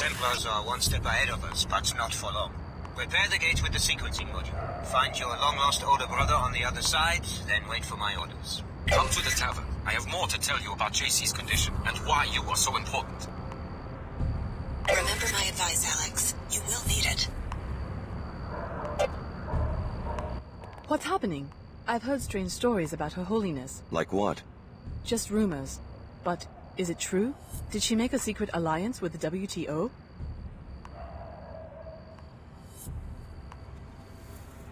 Templars are one step ahead of us, but not for long. Prepare the gate with the sequencing module. Find your long-lost older brother on the other side, then wait for my orders. Come to the tavern. I have more to tell you about JC's condition and why you are so important. Remember my advice, Alex. You will need it. What's happening? I've heard strange stories about Her Holiness. Like what? Just rumors. But is it true? Did she make a secret alliance with the WTO?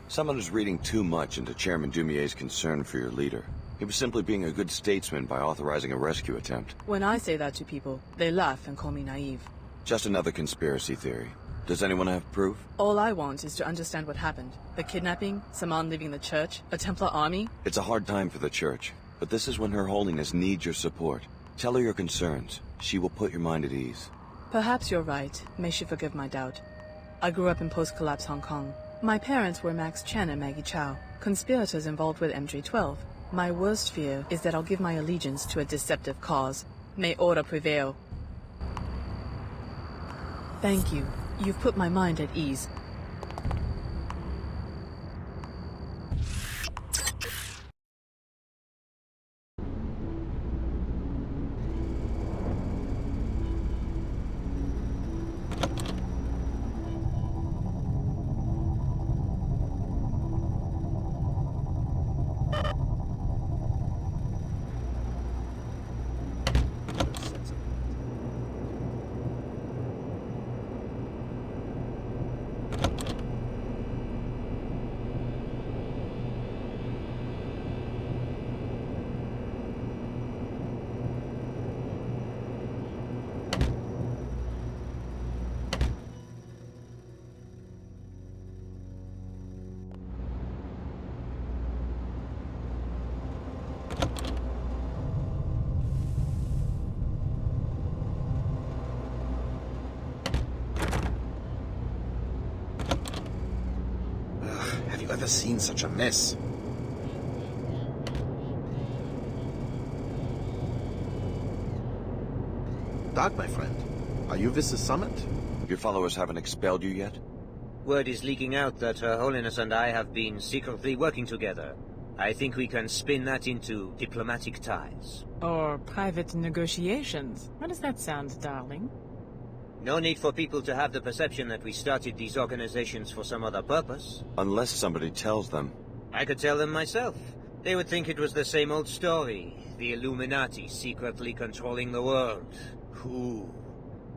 Someone is reading too much into Chairman Dumier's concern for your leader. He was simply being a good statesman by authorizing a rescue attempt. When I say that to people, they laugh and call me naive. Just another conspiracy theory. Does anyone have proof? All I want is to understand what happened. The kidnapping, Saman leaving the church, a Templar army. It's a hard time for the church, but this is when Her Holiness needs your support. Tell her your concerns. She will put your mind at ease. Perhaps you're right. May she forgive my doubt. I grew up in post-collapse Hong Kong. My parents were Max Chen and Maggie Chow, conspirators involved with MJ-12. My worst fear is that I'll give my allegiance to a deceptive cause. May order prevail. Thank you. You've put my mind at ease. Have you ever seen such a mess? Dark, my friend. Are you with the summit? Your followers haven't expelled you yet? Word is leaking out that Her Holiness and I have been secretly working together. I think we can spin that into diplomatic ties. Or private negotiations. How does that sound, darling? No need for people to have the perception that we started these organizations for some other purpose. Unless somebody tells them. I could tell them myself. They would think it was the same old story. The Illuminati secretly controlling the world. Who?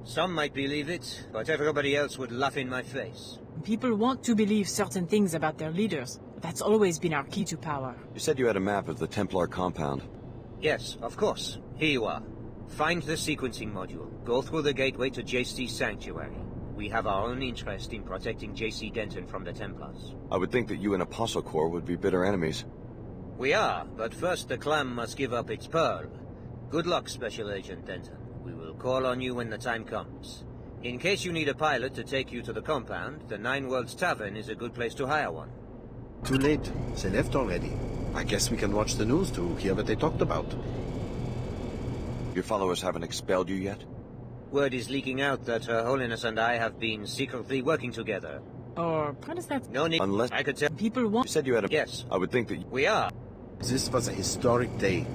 Some might believe it, but everybody else would laugh in my face. People want to believe certain things about their leaders. That's always been our key to power. You said you had a map of the Templar compound. Yes, of course. Here you are. Find the sequencing module. Go through the gateway to JC's sanctuary. We have our own interest in protecting JC Denton from the Templars. I would think that you and Apostle Corps would be bitter enemies. We are, but first the clam must give up its pearl. Good luck, Special Agent Denton. We will call on you when the time comes. In case you need a pilot to take you to the compound, the Nine Worlds Tavern is a good place to hire one. Too late. They left already. I guess we can watch the news to hear what they talked about. Your followers haven't expelled you yet? Word is leaking out that Her Holiness and I have been secretly working together. Or how does that... No need. Unless I could tell. People you want... said you had a... Yes. I would think that We are. This was a historic day.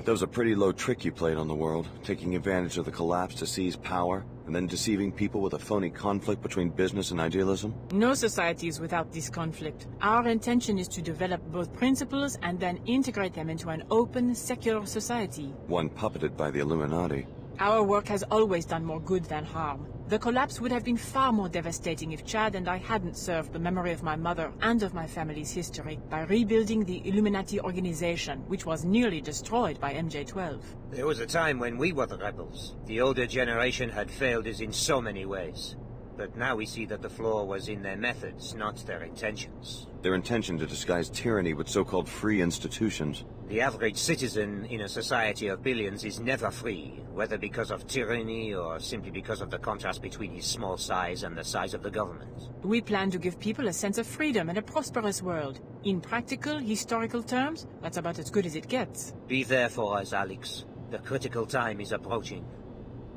that was a pretty low trick you played on the world, taking advantage of the collapse to seize power, and then deceiving people with a phony conflict between business and idealism. No society is without this conflict. Our intention is to develop both principles and then integrate them into an open, secular society. One puppeted by the Illuminati. Our work has always done more good than harm. The collapse would have been far more devastating if Chad and I hadn't served the memory of my mother and of my family's history by rebuilding the Illuminati organization, which was nearly destroyed by MJ-12. There was a time when we were the rebels. The older generation had failed us in so many ways. But now we see that the flaw was in their methods, not their intentions. Their intention to disguise tyranny with so-called free institutions. The average citizen in a society of billions is never free, whether because of tyranny or simply because of the contrast between his small size and the size of the government. We plan to give people a sense of freedom and a prosperous world. In practical, historical terms, that's about as good as it gets. Be there for us, Alex. The critical time is approaching.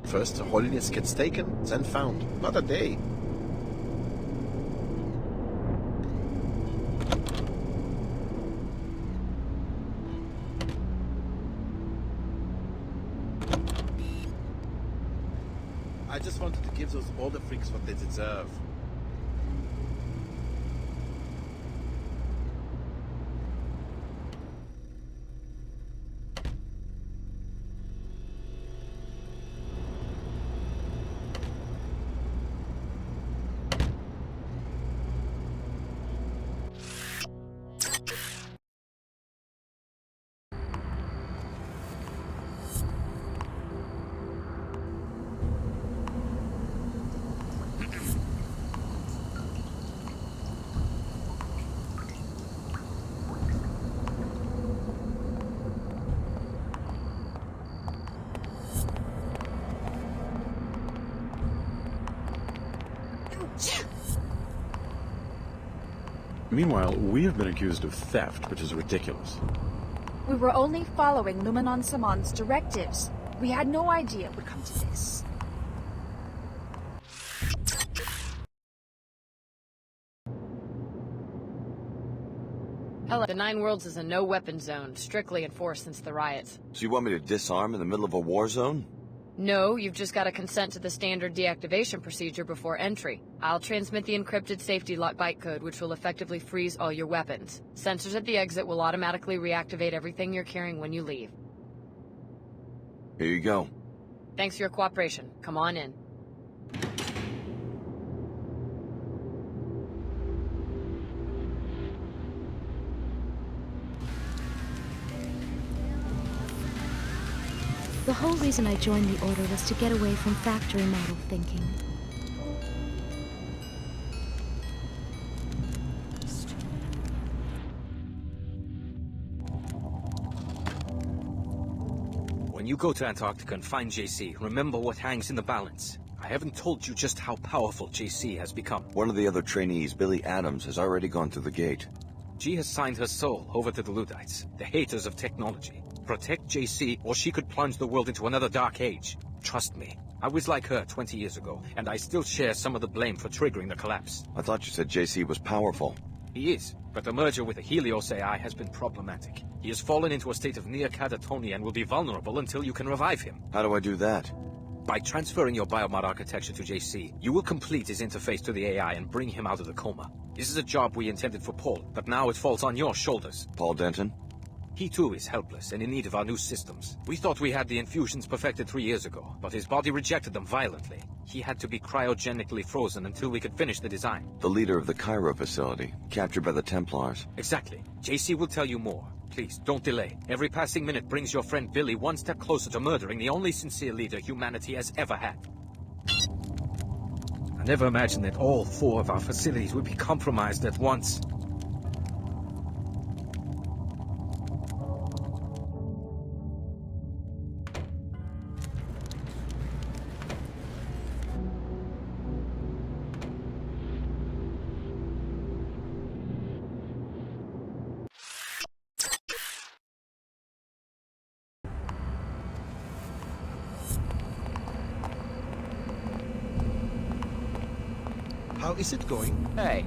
First, Holiness gets taken, then found. Not a day. I just wanted to give those order freaks what they deserve. Meanwhile, we have been accused of theft, which is ridiculous. We were only following Luminon Samon's directives. We had no idea it would come to this. Hello. The Nine Worlds is a no-weapon zone, strictly enforced since the riots. So you want me to disarm in the middle of a war zone? No, you've just got to consent to the standard deactivation procedure before entry. I'll transmit the encrypted safety lock bytecode, which will effectively freeze all your weapons. Sensors at the exit will automatically reactivate everything you're carrying when you leave. Here you go. Thanks for your cooperation. Come on in. The whole reason I joined the Order was to get away from factory model thinking. When you go to Antarctica and find JC, remember what hangs in the balance. I haven't told you just how powerful JC has become. One of the other trainees, Billy Adams, has already gone through the gate. She has signed her soul over to the Luddites, the haters of technology. Protect JC, or she could plunge the world into another dark age. Trust me, I was like her 20 years ago, and I still share some of the blame for triggering the collapse. I thought you said JC was powerful. He is, but the merger with the Helios AI has been problematic. He has fallen into a state of near catatonia and will be vulnerable until you can revive him. How do I do that? By transferring your biomod architecture to JC, you will complete his interface to the AI and bring him out of the coma. This is a job we intended for Paul, but now it falls on your shoulders. Paul Denton? He too is helpless and in need of our new systems. We thought we had the infusions perfected 3 years ago, but his body rejected them violently. He had to be cryogenically frozen until we could finish the design. The leader of the Cairo facility, captured by the Templars. Exactly. JC will tell you more. Please, don't delay. Every passing minute brings your friend Billy one step closer to murdering the only sincere leader humanity has ever had. I never imagined that all 4 of our facilities would be compromised at once. How is it going? Hey.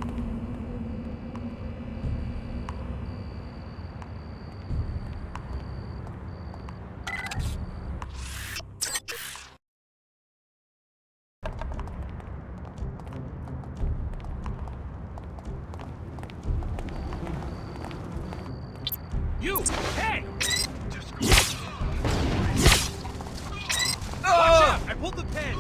You! Hey! Watch out! I pulled the pin!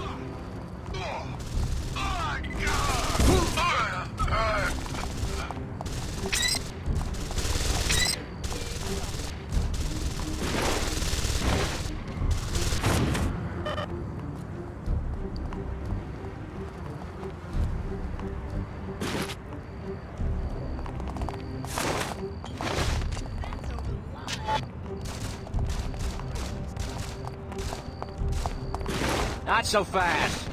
Not so fast!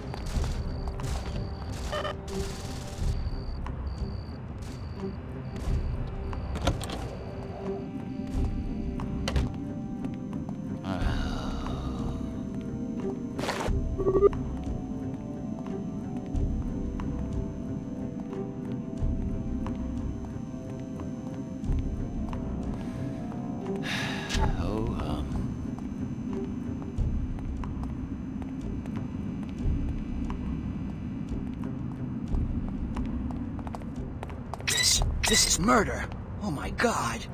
This is murder. Oh my god.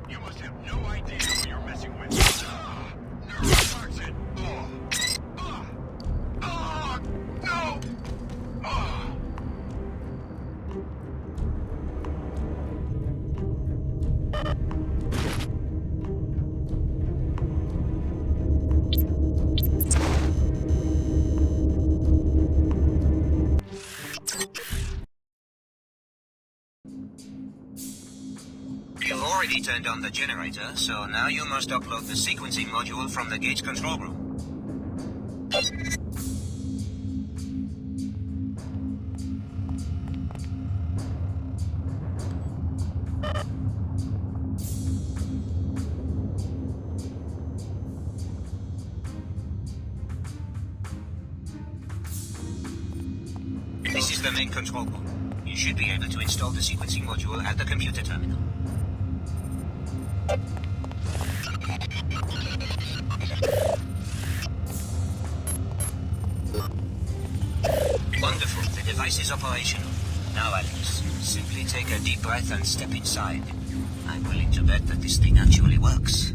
You must have no idea who you're messing with. Neurotoxin. No! You've already turned on the generator, so now you must upload the sequencing module from the gate's control room. This is the main control room. You should be able to install the sequencing module at the computer terminal. Wonderful. The device is operational. Now, Alex, simply take a deep breath and step inside. I'm willing to bet that this thing actually works.